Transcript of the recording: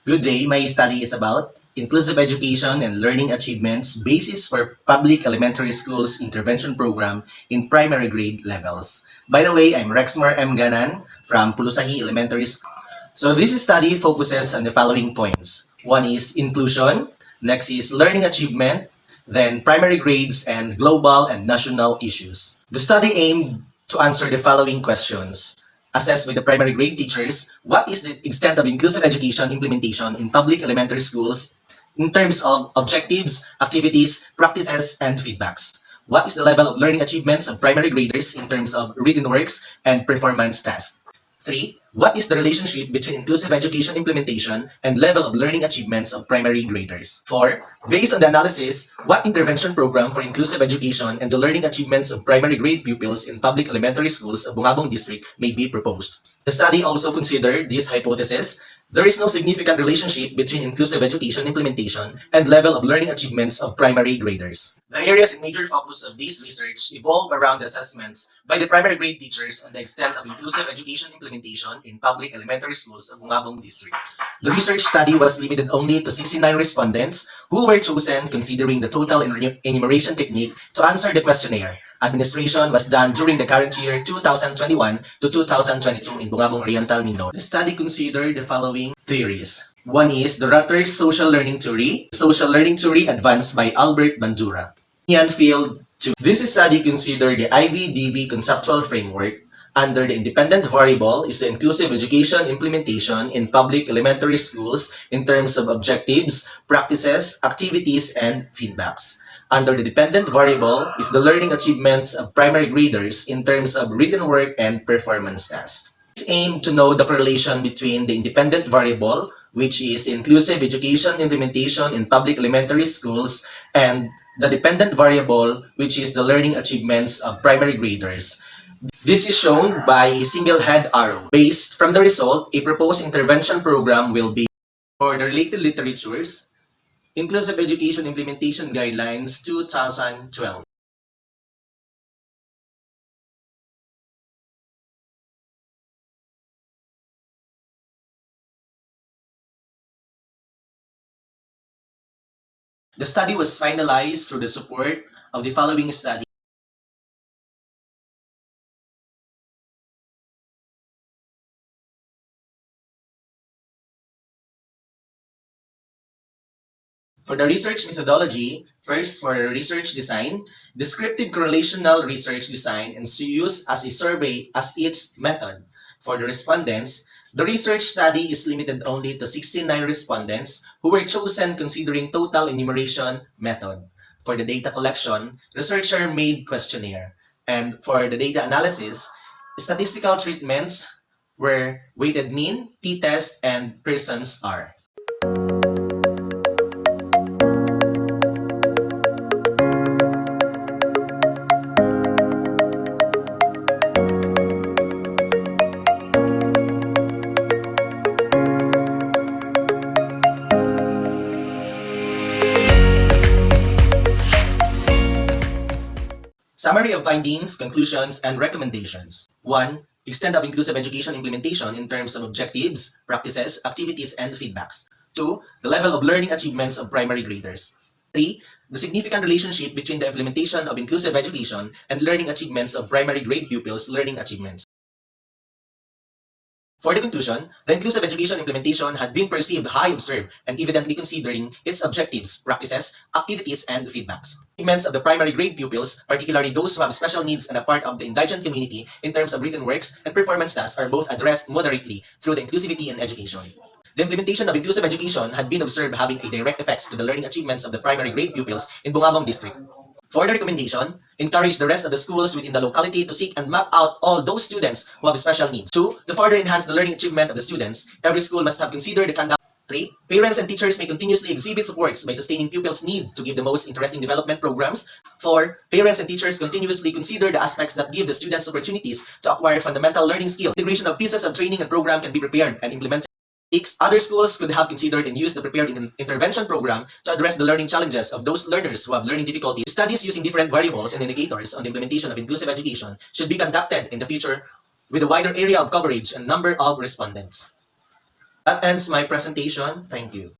Good day. My study is about inclusive education and learning achievements, basis for public elementary schools intervention program in primary grade levels. By the way, I'm Rexmar Ganan from Pulusahi Elementary School. So this study focuses on the following points. One is inclusion, next is learning achievement, then primary grades and global and national issues. The study aimed to answer the following questions. Assessed by the primary grade teachers, what is the extent of inclusive education implementation in public elementary schools in terms of objectives, activities, practices, and feedbacks? What is the level of learning achievements of primary graders in terms of written works and performance tasks? 3. What is the relationship between inclusive education implementation and level of learning achievements of primary graders? 4. Based on the analysis, what intervention program for inclusive education and the learning achievements of primary grade pupils in public elementary schools of Bungabong District may be proposed? The study also considered this hypothesis. There is no significant relationship between inclusive education implementation and level of learning achievements of primary graders. The areas and major focus of this research evolve around the assessments by the primary grade teachers on the extent of inclusive education implementation in public elementary schools of Bungabong District. The research study was limited only to 69 respondents who were chosen considering the total enumeration technique to answer the questionnaire. Administration was done during the current year 2021 to 2022 in Bungabong Oriental, Mindoro. The study considered the following theories. One is the Rutgers Social Learning Theory, Social Learning Theory advanced by Albert Bandura. Field 2. This study considered the IVDV conceptual framework. Under the independent variable is the inclusive education implementation in public elementary schools in terms of objectives, practices, activities, and feedbacks. Under the dependent variable is the learning achievements of primary graders in terms of written work and performance tasks. It's aimed to know the correlation between the independent variable, which is the inclusive education implementation in public elementary schools, and the dependent variable, which is the learning achievements of primary graders. This is shown by a single head arrow. Based from the result, a proposed intervention program will be for the related literatures, Inclusive Education Implementation Guidelines 2012. The study was finalized through the support of the following study. For the research methodology, first for research design, descriptive correlational research design and use as a survey as its method. For the respondents, the research study is limited only to 69 respondents who were chosen considering total enumeration method. For the data collection, researcher-made questionnaire. And for the data analysis, statistical treatments were weighted mean, t-test, and Pearson's R. Summary of findings, conclusions, and recommendations. 1. Extent of inclusive education implementation in terms of objectives, practices, activities, and feedbacks. 2. The level of learning achievements of primary graders. 3. The significant relationship between the implementation of inclusive education and learning achievements of primary grade pupils' learning achievements. For the conclusion, the inclusive education implementation had been perceived high observed and evidently considering its objectives, practices, activities, and feedbacks. Achievements of the primary grade pupils, particularly those who have special needs and are part of the indigent community in terms of written works and performance tasks are both addressed moderately through the inclusivity in education. The implementation of inclusive education had been observed having a direct effects to the learning achievements of the primary grade pupils in Bungabong District. For the recommendation, encourage the rest of the schools within the locality to seek and map out all those students who have special needs. 2. To further enhance the learning achievement of the students, every school must have considered the conduct. 3. Parents and teachers may continuously exhibit supports by sustaining pupils' need to give the most interesting development programs. 4. Parents and teachers continuously consider the aspects that give the students opportunities to acquire fundamental learning skills. Integration of pieces of training and program can be prepared and implemented. 6. Other schools could have considered and used the prepared intervention program to address the learning challenges of those learners who have learning difficulties. Studies using different variables and indicators on the implementation of inclusive education should be conducted in the future with a wider area of coverage and number of respondents. That ends my presentation. Thank you.